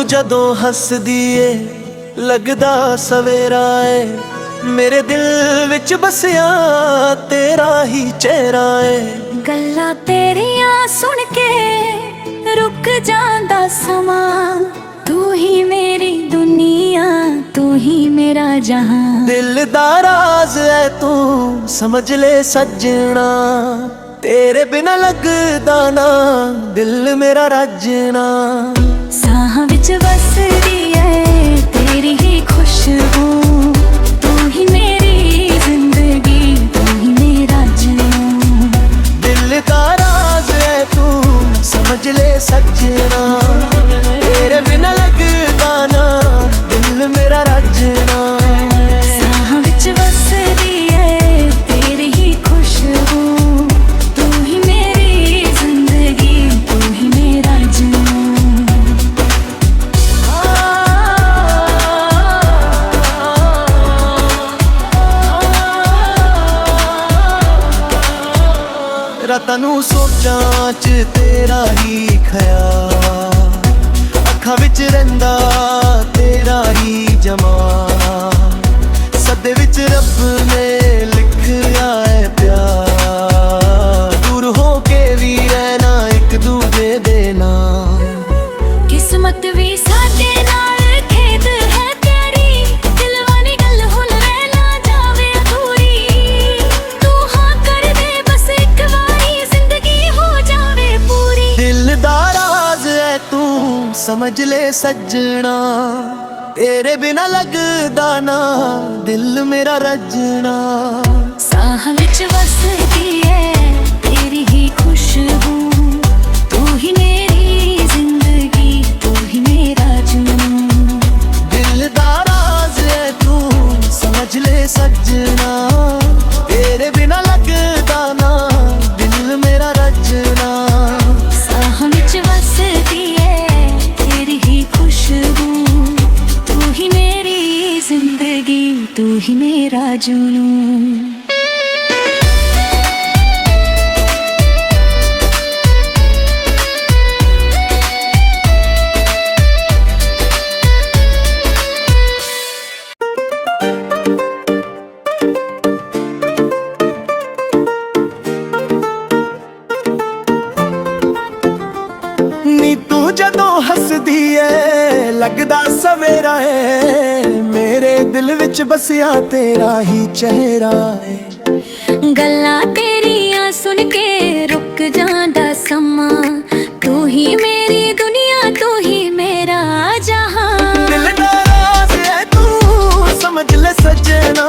जदों हसदी ए लगदा सवेरा ए, मेरे दिल विच बसिया तेरा ही चेहरा ए। गल्लां तेरियां सुन के रुक जांदा समा, तू ही मेरी दुनिया, तू ही मेरा जहां। दिल दा राज है तू समझ ले सजना, तेरे बिना लगदा ना दिल मेरा रजना। साह विच बसदी है तेरी ही खुशबू, तू ही मेरी जिंदगी, तू ही मेरा जुनून। दिल का राज है तू समझ ले सजना, तेरे बिना लगदा ना दिल मेरा रजना। साह विच बसदी है तेरी ही खुशबू, तू ही मेरी जिंदगी, तू ही मेरा जुनून। रातां नूं सोचां च तेरा ही ख्याल, अखां विच रहिंदा तेरा ही जमाल। सदे विच रब ने लिखिया है प्यार, दूर हो के भी रहना एक दूजे दे नाल। किस्मत भी साडे नाल खेद है तेरी, दिल वाली गल हुण रह ना जावे अधूरी। तू हाँ कर दे बस एक वारी, जिंदगी हो जावे पूरी। दिल दा राज है तू समझ ले सजना, तेरे बिना लगदा ना दिल मेरा रजना। साह विच बसदी है तेरी ही खुशबू, तू ही मेरी जिंदगी, तू ही मेरा जुनून। दिल दा राज है तू समझ ले सजना, तेरे बिना लगदा ना दिल मेरा रजना। साह विच बसदी है तेरी ही खुशबू, तू ही मेरी जिंदगी, तू ही मेरा जुनून। नी तू जदों हसदी है लगदा सवेरा है, मेरे दिल विच बसिया तेरा ही चेहरा है। गल्लां तेरियां सुन के रुक जांदा समा, तू ही मेरी दुनिया, तू ही मेरा जहां। दिल दा राज है तू समझ ले सजना,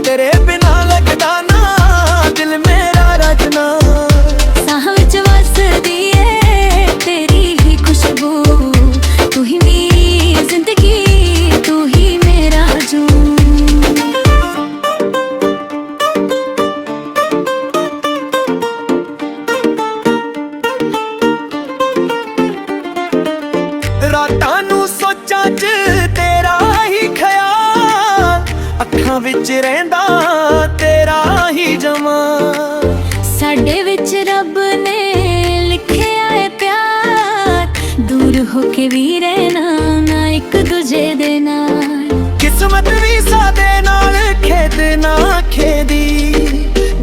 तेरे बिना लगदा ना दिल मेरा रजना। साह विच बसदी है तेरी ही खुशबू, तू ही मेरी जिंदगी, तू ही मेरा जुनून। रातां नूं सोचां च तेरा ही ख्याल, अखां विच रहिंदा तेरा ही जमाल। साडे विच रब ने लिखिया है प्यार, दूर होके भी रहना ना एक दूजे दे नाल। किस्मत भी सादे नाल खेद ना खेदी,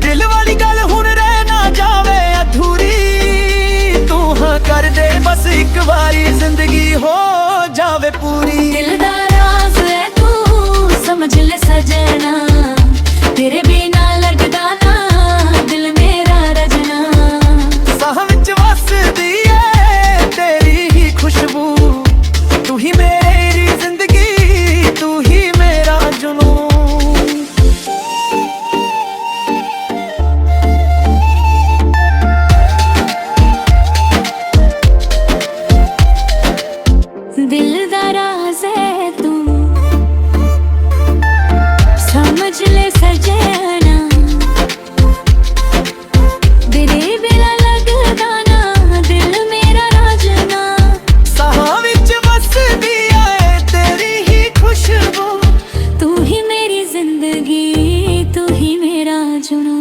दिल वाली गल हुण रह ना जावे अधूरी। तू हाँ कर दे बस एक वारी, जिंदगी हो जावे पूरी। दिल दा राज है तू समझ ले सजना, तेरे बिना लगदा ना दिल मेरा रजना। साह विच वसदी है तेरी ही खुशबू, तू ही मेरी जिंदगी, तू ही मेरा जुनून। दिल दा राज है तू समझ ले सजना, तेरे बिना लगदा ना दिल मेरा रजना। साह विच वसदी है तेरी ही खुशबू, तू ही मेरी जिंदगी, तू ही मेरा जुनून।